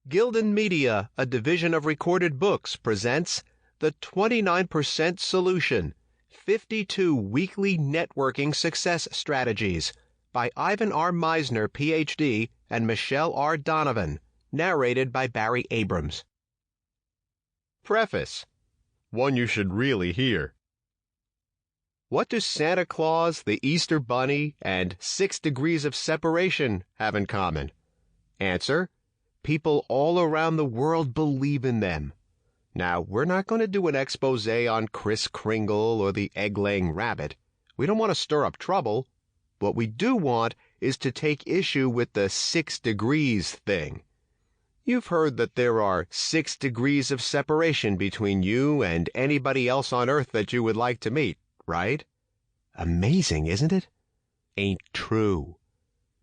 Gildan Media, a division of Recorded Books, presents The 29% Solution, 52 Weekly Networking Success Strategies by Ivan R. Misner, Ph.D., and Michelle R. Donovan, narrated by Barry Abrams. Preface. One you should really hear. What do Santa Claus, the Easter Bunny, and 6 Degrees of Separation have in common? Answer. People all around the world believe in them. Now, we're not going to do an expose on Kris Kringle or the egg-laying rabbit. We don't want to stir up trouble. What we do want is to take issue with the 6 degrees thing. You've heard that there are 6 degrees of separation between you and anybody else on Earth that you would like to meet, right? Amazing, isn't it? Ain't true.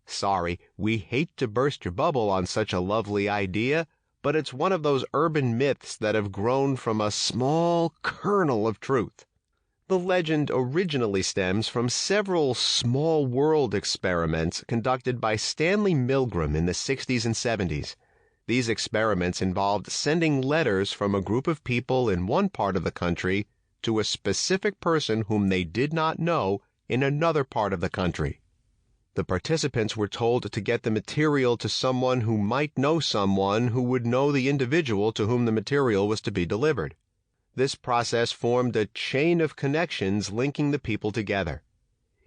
Sorry, we hate to burst your bubble on such a lovely idea, but it's one of those urban myths that have grown from a small kernel of truth. The legend originally stems from several small world experiments conducted by Stanley Milgram in the 60s and 70s. These experiments involved sending letters from a group of people in one part of the country to a specific person whom they did not know in another part of the country. The participants were told to get the material to someone who might know someone who would know the individual to whom the material was to be delivered. This process formed a chain of connections linking the people together.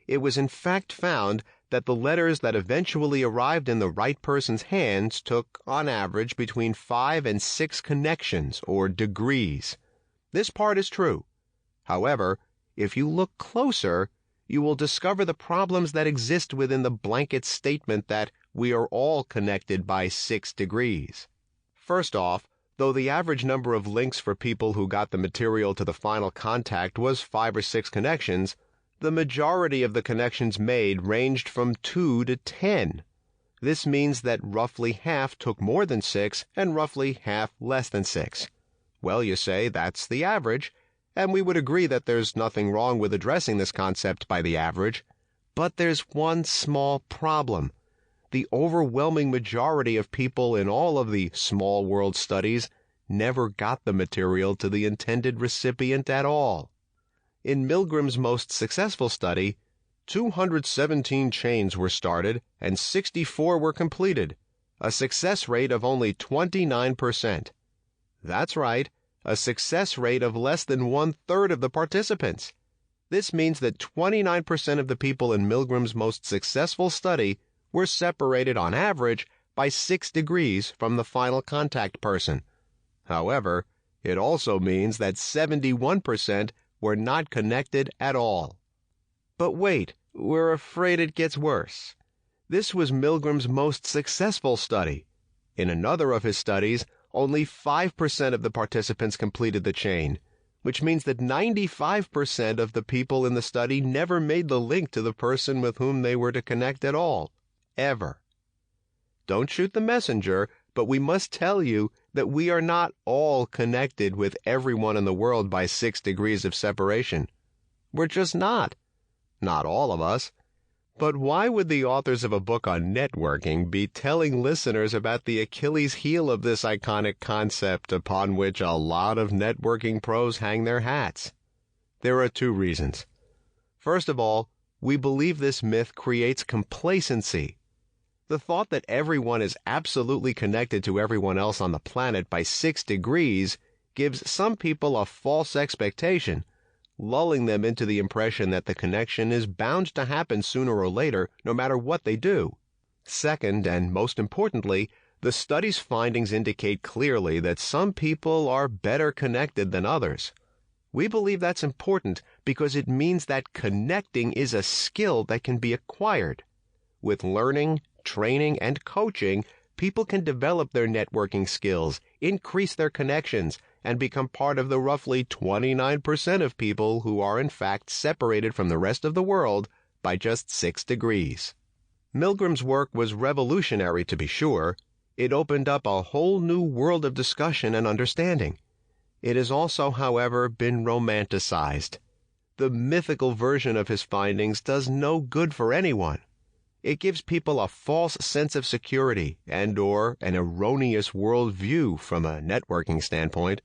It was in fact found that the letters that eventually arrived in the right person's hands took, on average, between 5 and 6 connections, or degrees. This part is true. However, if you look closer, you will discover the problems that exist within the blanket statement that we are all connected by 6 degrees. First off, though the average number of links for people who got the material to the final contact was 5 or 6 connections, the majority of the connections made ranged from 2 to 10. This means that roughly half took more than 6 and roughly half less than 6. Well, you say, that's the average. And we would agree that there's nothing wrong with addressing this concept by the average. But there's one small problem. The overwhelming majority of people in all of the small world studies never got the material to the intended recipient at all. In Milgram's most successful study, 217 chains were started and 64 were completed, a success rate of only 29%. That's right. A success rate of less than 1/3 of the participants. This means that 29% of the people in Milgram's most successful study were separated on average by 6 degrees from the final contact person. However, it also means that 71% were not connected at all. But wait, we're afraid it gets worse. This was Milgram's most successful study. In another of his studies, only 5% of the participants completed the chain, which means that 95% of the people in the study never made the link to the person with whom they were to connect at all, ever. Don't shoot the messenger, but we must tell you that we are not all connected with everyone in the world by 6 degrees of separation. We're just not. Not all of us. But why would the authors of a book on networking be telling listeners about the Achilles heel of this iconic concept upon which a lot of networking pros hang their hats? There are 2 reasons. First of all, we believe this myth creates complacency. The thought that everyone is absolutely connected to everyone else on the planet by 6 degrees gives some people a false expectation, lulling them into the impression that the connection is bound to happen sooner or later, no matter what they do. Second, and most importantly, the study's findings indicate clearly that some people are better connected than others. We believe that's important because it means that connecting is a skill that can be acquired. With learning, training, and coaching, people can develop their networking skills, increase their connections, and become part of the roughly 29% of people who are in fact separated from the rest of the world by just 6 degrees. Milgram's work was revolutionary, to be sure. It opened up a whole new world of discussion and understanding. It has also, however, been romanticized. The mythical version of his findings does no good for anyone. It gives people a false sense of security and/or an erroneous worldview from a networking standpoint.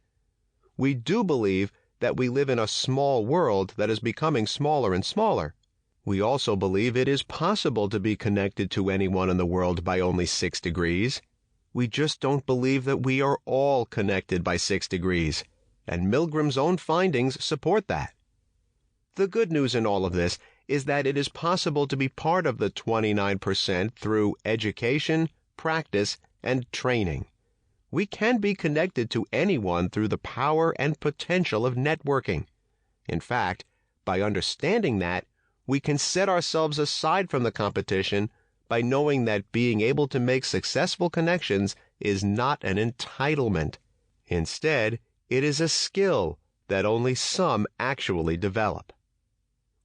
We do believe that we live in a small world that is becoming smaller and smaller. We also believe it is possible to be connected to anyone in the world by only 6 degrees. We just don't believe that we are all connected by 6 degrees, and Milgram's own findings support that. The good news in all of this is that it is possible to be part of the 29% through education, practice, and training. We can be connected to anyone through the power and potential of networking. In fact, by understanding that, we can set ourselves aside from the competition by knowing that being able to make successful connections is not an entitlement. Instead, it is a skill that only some actually develop.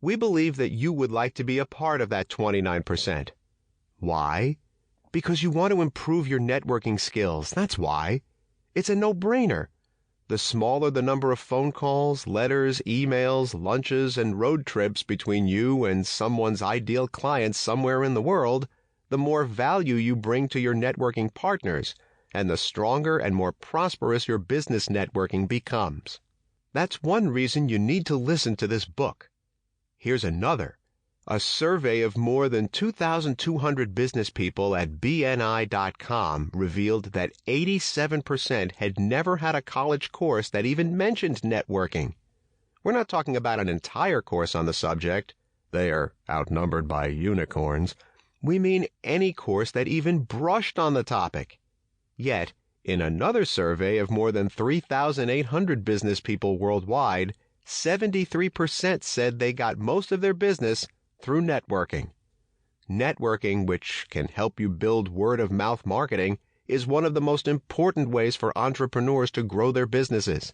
We believe that you would like to be a part of that 29%. Why? Because you want to improve your networking skills. That's why. It's a no-brainer. The smaller the number of phone calls, letters, emails, lunches, and road trips between you and someone's ideal client somewhere in the world, the more value you bring to your networking partners, and the stronger and more prosperous your business networking becomes. That's one reason you need to listen to this book. Here's another. A survey of more than 2,200 business people at BNI.com revealed that 87% had never had a college course that even mentioned networking. We're not talking about an entire course on the subject. They are outnumbered by unicorns. We mean any course that even brushed on the topic. Yet, in another survey of more than 3,800 business people worldwide, 73% said they got most of their business through networking. Networking, which can help you build word-of-mouth marketing, is one of the most important ways for entrepreneurs to grow their businesses.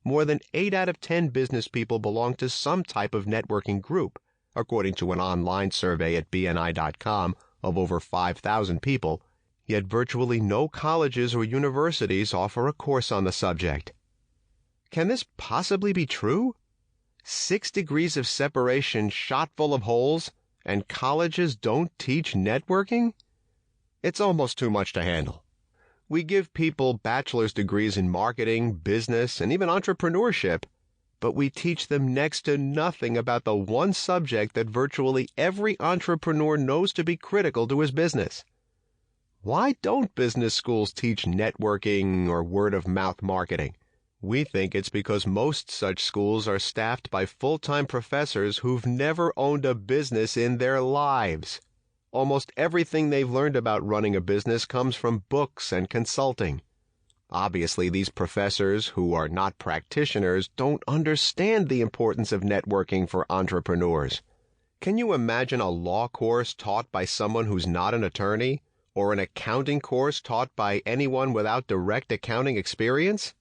More than 8 out of 10 business people belong to some type of networking group, according to an online survey at BNI.com of over 5,000 people, yet virtually no colleges or universities offer a course on the subject. Can this possibly be true? 6 degrees of separation shot full of holes, and colleges don't teach networking? It's almost too much to handle. We give people bachelor's degrees in marketing, business, and even entrepreneurship, but we teach them next to nothing about the one subject that virtually every entrepreneur knows to be critical to his business. Why don't business schools teach networking or word-of-mouth marketing? We think it's because most such schools are staffed by full-time professors who've never owned a business in their lives. Almost everything they've learned about running a business comes from books and consulting. Obviously, these professors, who are not practitioners, don't understand the importance of networking for entrepreneurs. Can you imagine a law course taught by someone who's not an attorney, or an accounting course taught by anyone without direct accounting experience?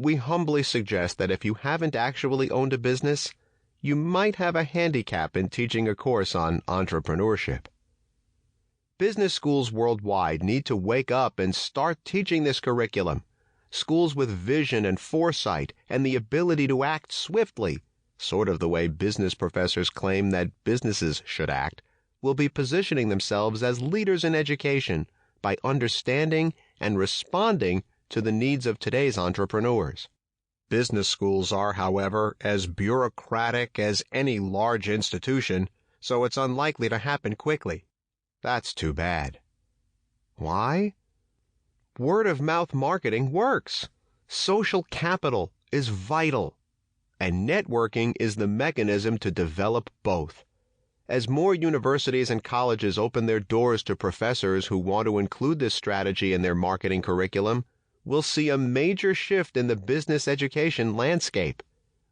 We humbly suggest that if you haven't actually owned a business, you might have a handicap in teaching a course on entrepreneurship. Business schools worldwide need to wake up and start teaching this curriculum. Schools with vision and foresight and the ability to act swiftly, sort of the way business professors claim that businesses should act, will be positioning themselves as leaders in education by understanding and responding to the needs of today's entrepreneurs. Business schools are, however, as bureaucratic as any large institution, so it's unlikely to happen quickly. That's too bad. Why? Word-of-mouth marketing works. Social capital is vital, and networking is the mechanism to develop both. As more universities and colleges open their doors to professors who want to include this strategy in their marketing curriculum, we'll see a major shift in the business education landscape.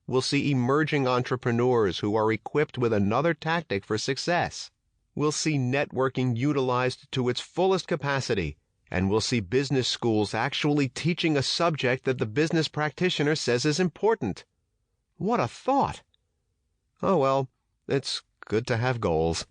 We'll see emerging entrepreneurs who are equipped with another tactic for success. We'll see networking utilized to its fullest capacity, and we'll see business schools actually teaching a subject that the business practitioner says is important. What a thought! Oh well, it's good to have goals.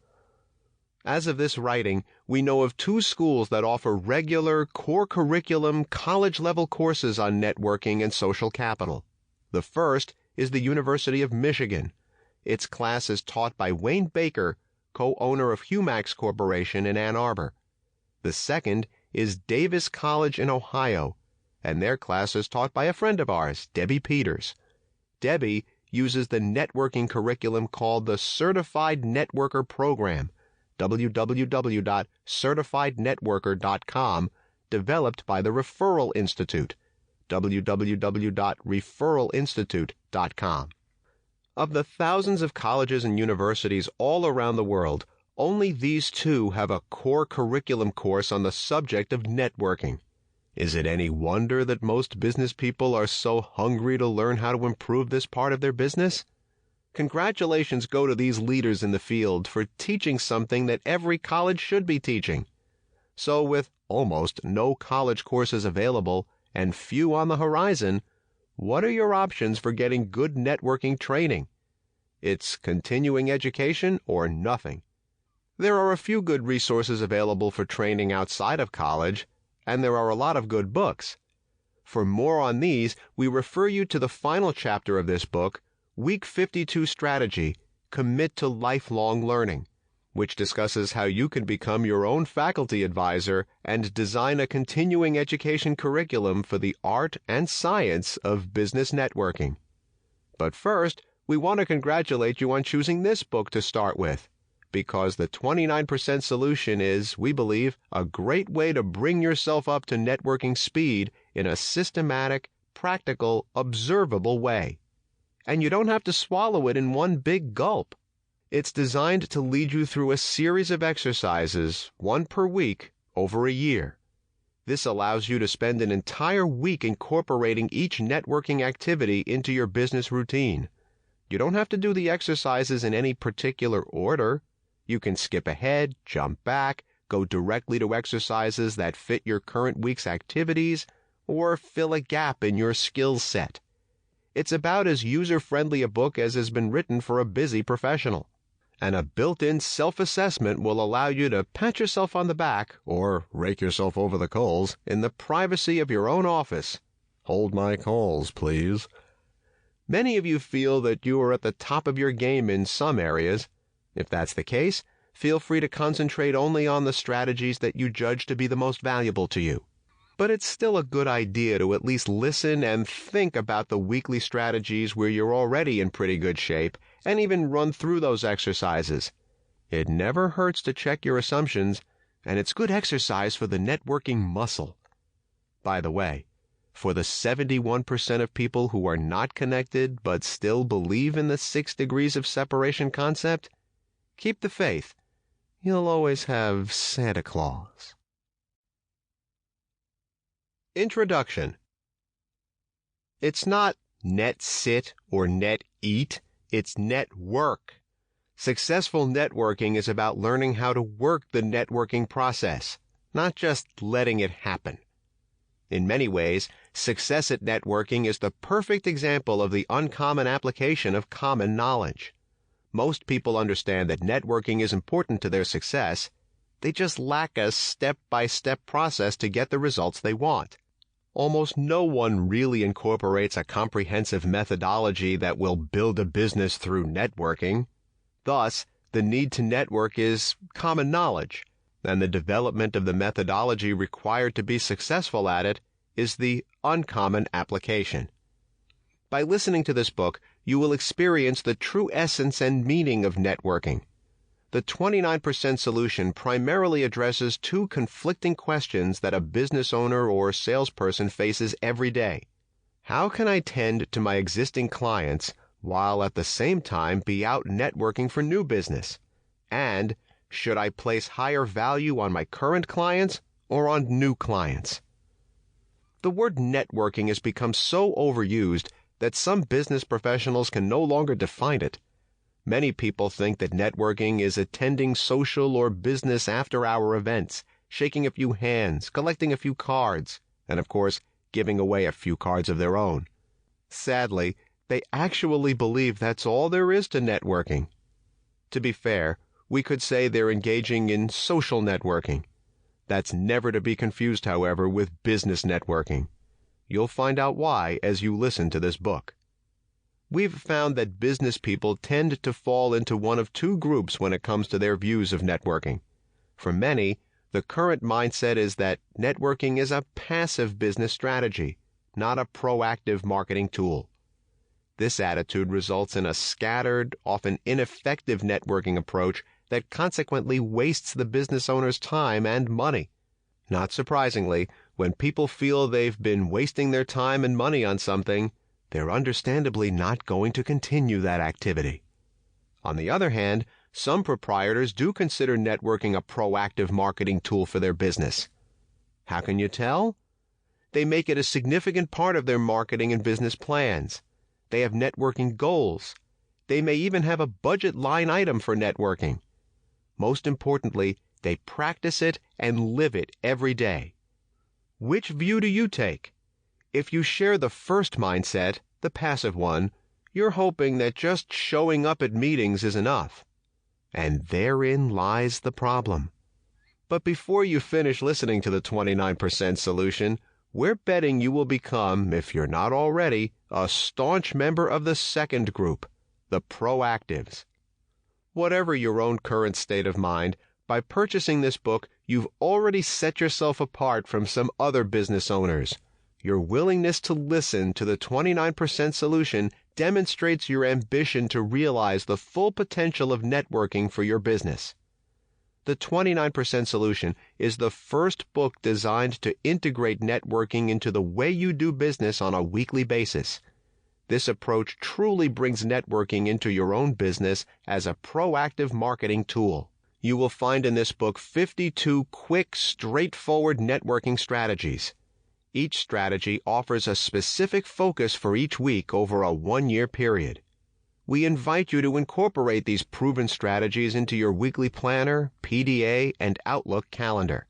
As of this writing, we know of 2 schools that offer regular, core curriculum, college-level courses on networking and social capital. The first is the University of Michigan. Its class is taught by Wayne Baker, co-owner of Humax Corporation in Ann Arbor. The second is Davis College in Ohio, and their class is taught by a friend of ours, Debbie Peters. Debbie uses the networking curriculum called the Certified Networker Program, www.certifiednetworker.com, developed by the Referral Institute, www.referralinstitute.com. Of the thousands of colleges and universities all around the world, only these two have a core curriculum course on the subject of networking. Is it any wonder that most business people are so hungry to learn how to improve this part of their business? Congratulations go to these leaders in the field for teaching something that every college should be teaching. So with almost no college courses available and few on the horizon, what are your options for getting good networking training? It's continuing education or nothing. There are a few good resources available for training outside of college, and there are a lot of good books. For more on these, we refer you to the final chapter of this book, Week 52 Strategy, Commit to Lifelong Learning, which discusses how you can become your own faculty advisor and design a continuing education curriculum for the art and science of business networking. But first, we want to congratulate you on choosing this book to start with, because the 29% solution is, we believe, a great way to bring yourself up to networking speed in a systematic, practical, observable way. And you don't have to swallow it in one big gulp. It's designed to lead you through a series of exercises, one per week, over a year. This allows you to spend an entire week incorporating each networking activity into your business routine. You don't have to do the exercises in any particular order. You can skip ahead, jump back, go directly to exercises that fit your current week's activities, or fill a gap in your skills set. It's about as user-friendly a book as has been written for a busy professional. And a built-in self-assessment will allow you to pat yourself on the back or rake yourself over the coals in the privacy of your own office. Hold my calls, please. Many of you feel that you are at the top of your game in some areas. If that's the case, feel free to concentrate only on the strategies that you judge to be the most valuable to you. But it's still a good idea to at least listen and think about the weekly strategies where you're already in pretty good shape, and even run through those exercises. It never hurts to check your assumptions, and it's good exercise for the networking muscle. By the way, for the 71% of people who are not connected but still believe in the 6 degrees of separation concept, keep the faith. You'll always have Santa Claus. Introduction. It's not net sit or net eat, it's network. Successful networking is about learning how to work the networking process, not just letting it happen. In many ways, success at networking is the perfect example of the uncommon application of common knowledge. Most people understand that networking is important to their success. They just lack a step-by-step process to get the results they want. Almost no one really incorporates a comprehensive methodology that will build a business through networking. Thus, the need to network is common knowledge, and the development of the methodology required to be successful at it is the uncommon application. By listening to this book, you will experience the true essence and meaning of networking. The 29% solution primarily addresses two conflicting questions that a business owner or salesperson faces every day. How can I tend to my existing clients while at the same time be out networking for new business? And should I place higher value on my current clients or on new clients? The word networking has become so overused that some business professionals can no longer define it. Many people think that networking is attending social or business after-hour events, shaking a few hands, collecting a few cards, and of course, giving away a few cards of their own. Sadly, they actually believe that's all there is to networking. To be fair, we could say they're engaging in social networking. That's never to be confused, however, with business networking. You'll find out why as you listen to this book. We've found that business people tend to fall into one of two groups when it comes to their views of networking. For many, the current mindset is that networking is a passive business strategy, not a proactive marketing tool. This attitude results in a scattered, often ineffective networking approach that consequently wastes the business owner's time and money. Not surprisingly, when people feel they've been wasting their time and money on something, they're understandably not going to continue that activity. On the other hand, some proprietors do consider networking a proactive marketing tool for their business. How can you tell? They make it a significant part of their marketing and business plans. They have networking goals. They may even have a budget line item for networking. Most importantly, they practice it and live it every day. Which view do you take? If you share the first mindset, the passive one, you're hoping that just showing up at meetings is enough. And therein lies the problem. But before you finish listening to the 29% solution, we're betting you will become, if you're not already, a staunch member of the second group, the proactives. Whatever your own current state of mind, by purchasing this book, you've already set yourself apart from some other business owners. Your willingness to listen to the 29% solution demonstrates your ambition to realize the full potential of networking for your business. The 29% solution is the first book designed to integrate networking into the way you do business on a weekly basis. This approach truly brings networking into your own business as a proactive marketing tool. You will find in this book 52 quick, straightforward networking strategies. Each strategy offers a specific focus for each week over a 1-year period. We invite you to incorporate these proven strategies into your weekly planner, PDA, and Outlook calendar.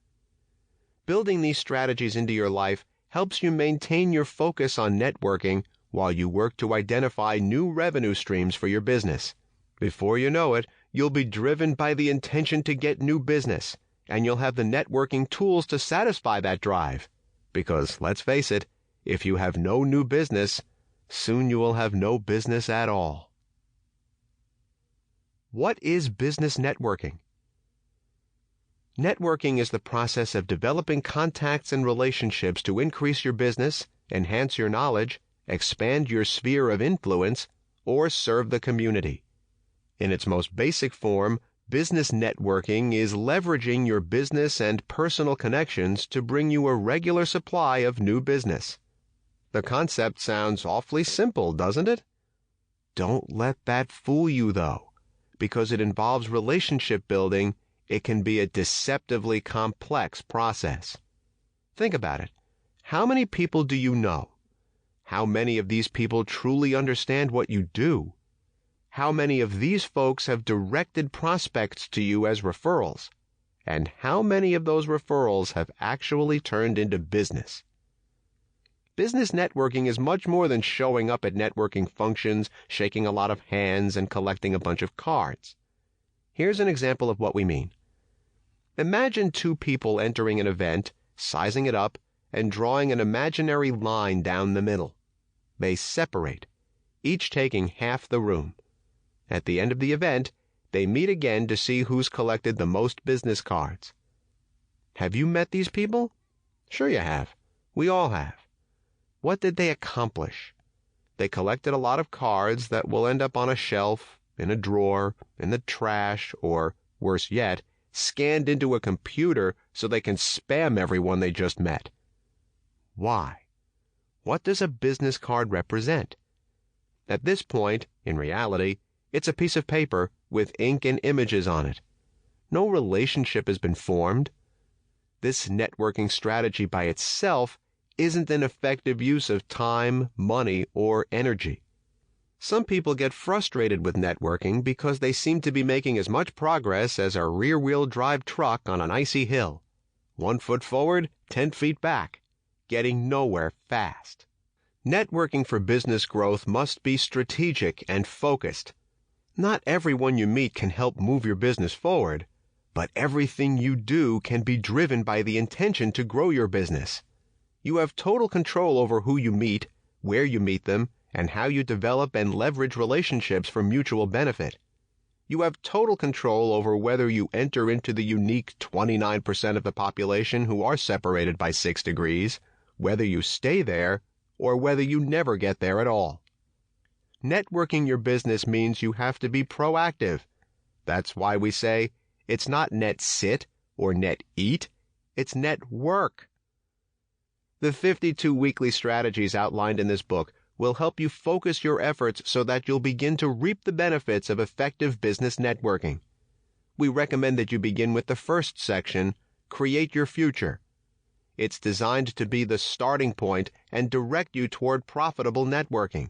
Building these strategies into your life helps you maintain your focus on networking while you work to identify new revenue streams for your business. Before you know it, you'll be driven by the intention to get new business, and you'll have the networking tools to satisfy that drive. Because, let's face it, if you have no new business, soon you will have no business at all. What is business networking? Networking is the process of developing contacts and relationships to increase your business, enhance your knowledge, expand your sphere of influence, or serve the community. In its most basic form, business networking is leveraging your business and personal connections to bring you a regular supply of new business. The concept sounds awfully simple, doesn't it? Don't let that fool you, though. Because it involves relationship building, it can be a deceptively complex process. Think about it. How many people do you know? How many of these people truly understand what you do? How many of these folks have directed prospects to you as referrals? And how many of those referrals have actually turned into business? Business networking is much more than showing up at networking functions, shaking a lot of hands, and collecting a bunch of cards. Here's an example of what we mean. Imagine two people entering an event, sizing it up, and drawing an imaginary line down the middle. They separate, each taking half the room. At the end of the event, they meet again to see who's collected the most business cards. Have you met these people? Sure you have. We all have. What did they accomplish? They collected a lot of cards that will end up on a shelf, in a drawer, in the trash, or, worse yet, scanned into a computer so they can spam everyone they just met. Why? What does a business card represent? At this point, in reality, it's a piece of paper with ink and images on it. No relationship has been formed. This networking strategy by itself isn't an effective use of time, money, or energy. Some people get frustrated with networking because they seem to be making as much progress as a rear-wheel drive truck on an icy hill. 1 foot forward, 10 feet back, getting nowhere fast. Networking for business growth must be strategic and focused. Not everyone you meet can help move your business forward, but everything you do can be driven by the intention to grow your business. You have total control over who you meet, where you meet them, and how you develop and leverage relationships for mutual benefit. You have total control over whether you enter into the unique 29% of the population who are separated by 6 degrees, whether you stay there, or whether you never get there at all. Networking your business means you have to be proactive. That's why we say it's not net sit or net eat, it's net work. The 52 weekly strategies outlined in this book will help you focus your efforts so that you'll begin to reap the benefits of effective business networking. We recommend that you begin with the first section, Create Your Future. It's designed to be the starting point and direct you toward profitable networking.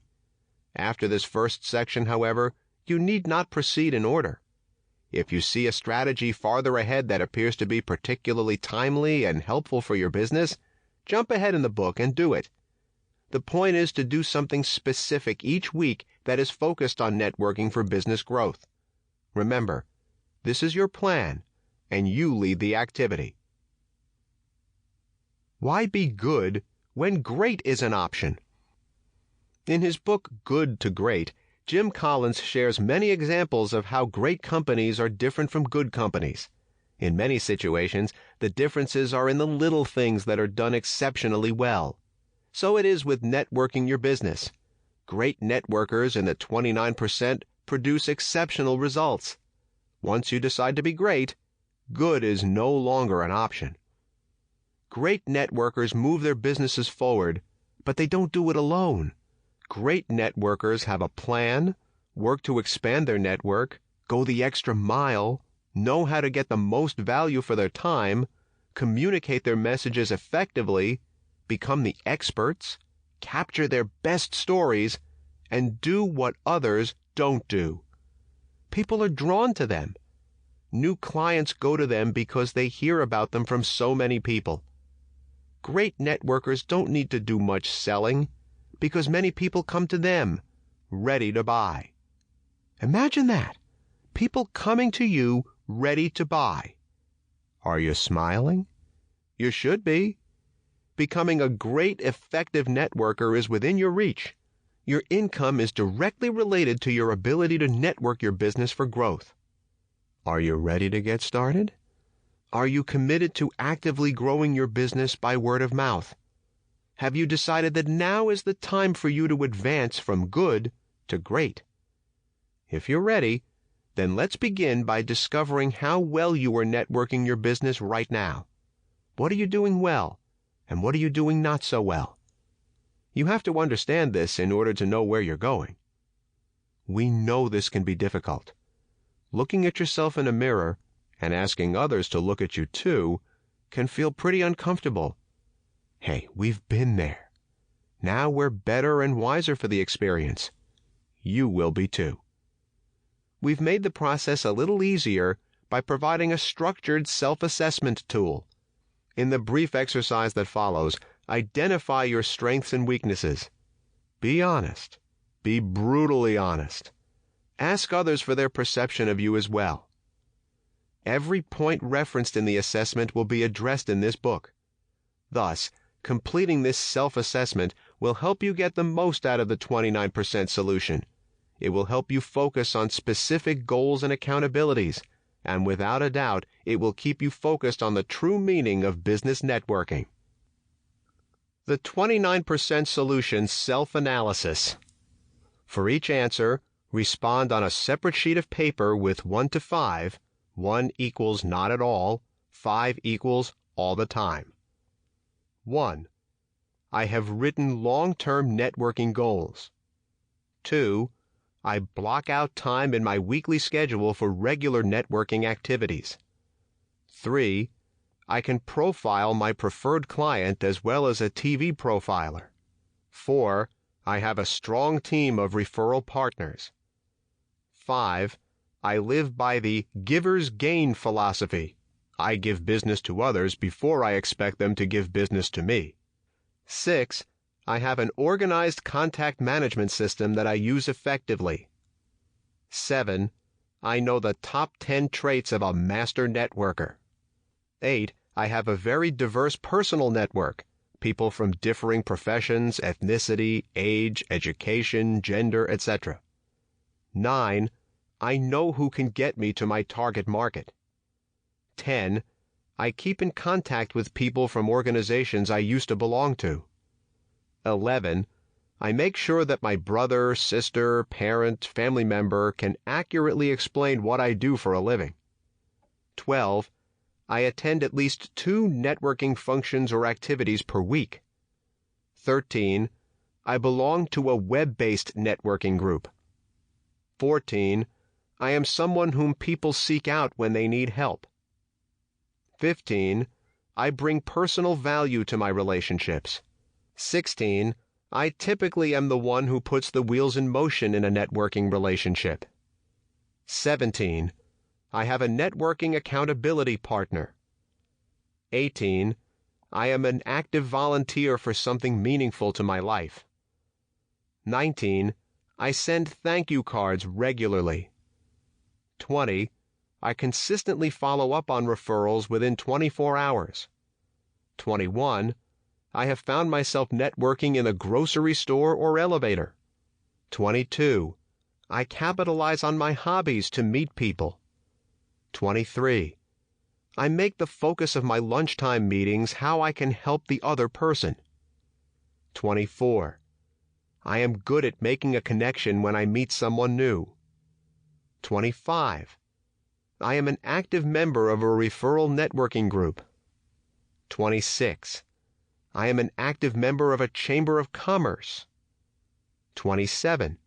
After this first section, however, you need not proceed in order. If you see a strategy farther ahead that appears to be particularly timely and helpful for your business, jump ahead in the book and do it. The point is to do something specific each week that is focused on networking for business growth. Remember, this is your plan, and you lead the activity. Why be good when great is an option? In his book, Good to Great, Jim Collins shares many examples of how great companies are different from good companies. In many situations, the differences are in the little things that are done exceptionally well. So it is with networking your business. Great networkers in the 29% produce exceptional results. Once you decide to be great, good is no longer an option. Great networkers move their businesses forward, but they don't do it alone. Great networkers have a plan, work to expand their network, go the extra mile, know how to get the most value for their time, communicate their messages effectively, become the experts, capture their best stories, and do what others don't do. People are drawn to them. New clients go to them because they hear about them from so many people. Great networkers don't need to do much selling because many people come to them, ready to buy. Imagine that. People coming to you ready to buy. Are you smiling? You should be. Becoming a great, effective networker is within your reach. Your income is directly related to your ability to network your business for growth. Are you ready to get started? Are you committed to actively growing your business by word of mouth? Have you decided that now is the time for you to advance from good to great? If you're ready, then let's begin by discovering how well you are networking your business right now. What are you doing well, and what are you doing not so well? You have to understand this in order to know where you're going. We know this can be difficult. Looking at yourself in a mirror and asking others to look at you too can feel pretty uncomfortable. Hey, we've been there. Now we're better and wiser for the experience. You will be too. We've made the process a little easier by providing a structured self-assessment tool. In the brief exercise that follows, identify your strengths and weaknesses. Be honest. Be brutally honest. Ask others for their perception of you as well. Every point referenced in the assessment will be addressed in this book. Thus, completing this self-assessment will help you get the most out of the 29% solution. It will help you focus on specific goals and accountabilities, and without a doubt, it will keep you focused on the true meaning of business networking. The 29% solution self-analysis. For each answer, respond on a separate sheet of paper with 1 to 5. 1 equals not at all, 5 equals all the time. 1. I have written long-term networking goals. 2. I block out time in my weekly schedule for regular networking activities. 3. I can profile my preferred client as well as a TV profiler. 4. I have a strong team of referral partners. 5. I live by the giver's gain philosophy. I give business to others before I expect them to give business to me. 6. I have an organized contact management system that I use effectively. 7. I know the top 10 traits of a master networker. 8. I have a very diverse personal network. people from differing professions, ethnicity, age, education, gender, etc. 9. I know who can get me to my target market. 10. I keep in contact with people from organizations I used to belong to. 11. I make sure that my brother, sister, parent, family member can accurately explain what I do for a living. 12. I attend at least 2 networking functions or activities per week. 13. I belong to a web-based networking group. 14. I am someone whom people seek out when they need help. 15. I bring personal value to my relationships. 16. I typically am the one who puts the wheels in motion in a networking relationship. 17. I have a networking accountability partner. 18. I am an active volunteer for something meaningful to my life. 19. I send thank you cards regularly. 20. I consistently follow up on referrals within 24 hours. 21. I have found myself networking in a grocery store or elevator. 22. I capitalize on my hobbies to meet people. 23. I make the focus of my lunchtime meetings how I can help the other person. 24. I am good at making a connection when I meet someone new. 25. I am an active member of a referral networking group. 26. I am an active member of a chamber of commerce. 27.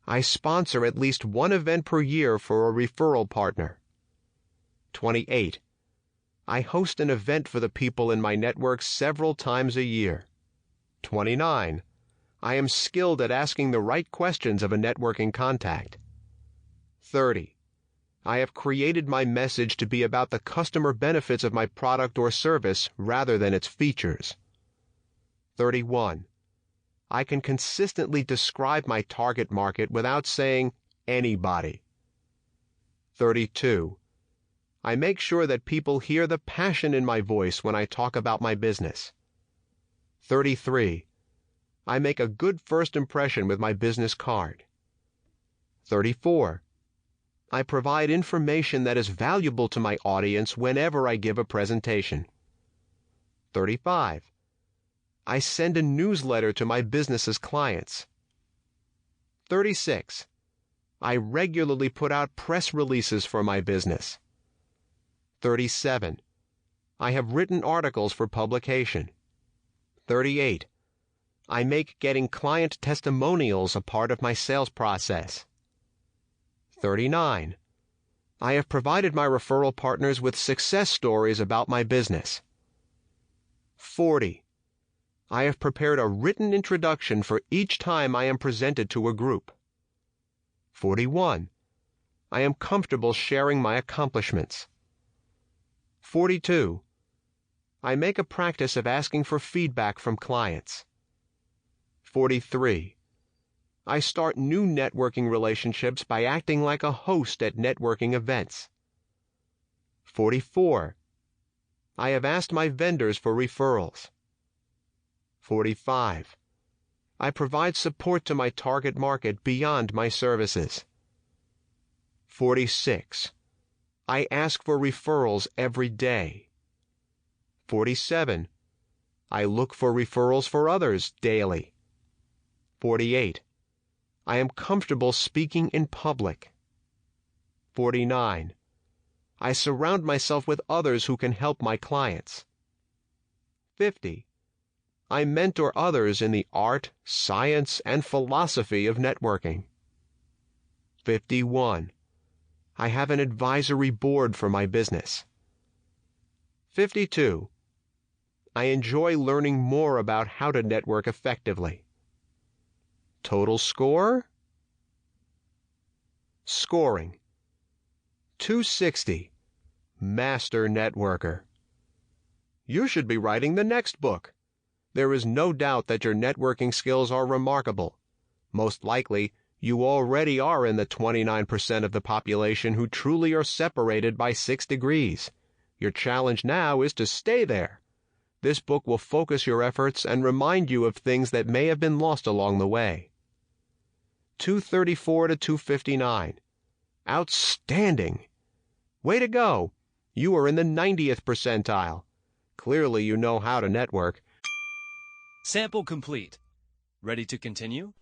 I sponsor at least 1 event per year for a referral partner. 28. I host an event for the people in my network several times a year. 29. I am skilled at asking the right questions of a networking contact. 30. I have created my message to be about the customer benefits of my product or service rather than its features. 31. I can consistently describe my target market without saying anybody. 32. I make sure that people hear the passion in my voice when I talk about my business. 33. I make a good first impression with my business card. 34. I provide information that is valuable to my audience whenever I give a presentation. 35. I send a newsletter to my business's clients. 36. I regularly put out press releases for my business. 37. I have written articles for publication. 38. I make getting client testimonials a part of my sales process. 39. I have provided my referral partners with success stories about my business. 40. I have prepared a written introduction for each time I am presented to a group. 41. I am comfortable sharing my accomplishments. 42. I make a practice of asking for feedback from clients. 43. I start new networking relationships by acting like a host at networking events. 44. I have asked my vendors for referrals. 45. I provide support to my target market beyond my services. 46. I ask for referrals every day. 47. I look for referrals for others daily. 48. I am comfortable speaking in public. 49. I surround myself with others who can help my clients. 50. I mentor others in the art, science, and philosophy of networking. 51. I have an advisory board for my business. 52. I enjoy learning more about how to network effectively. Total score? Scoring. 260. Master Networker. You should be writing the next book. There is no doubt that your networking skills are remarkable. Most likely, you already are in the 29% of the population who truly are separated by 6 degrees. Your challenge now is to stay there. This book will focus your efforts and remind you of things that may have been lost along the way. 234 to 259. Outstanding! Way to go! You are in the 90th percentile. Clearly you know how to network. Sample complete. Ready to continue?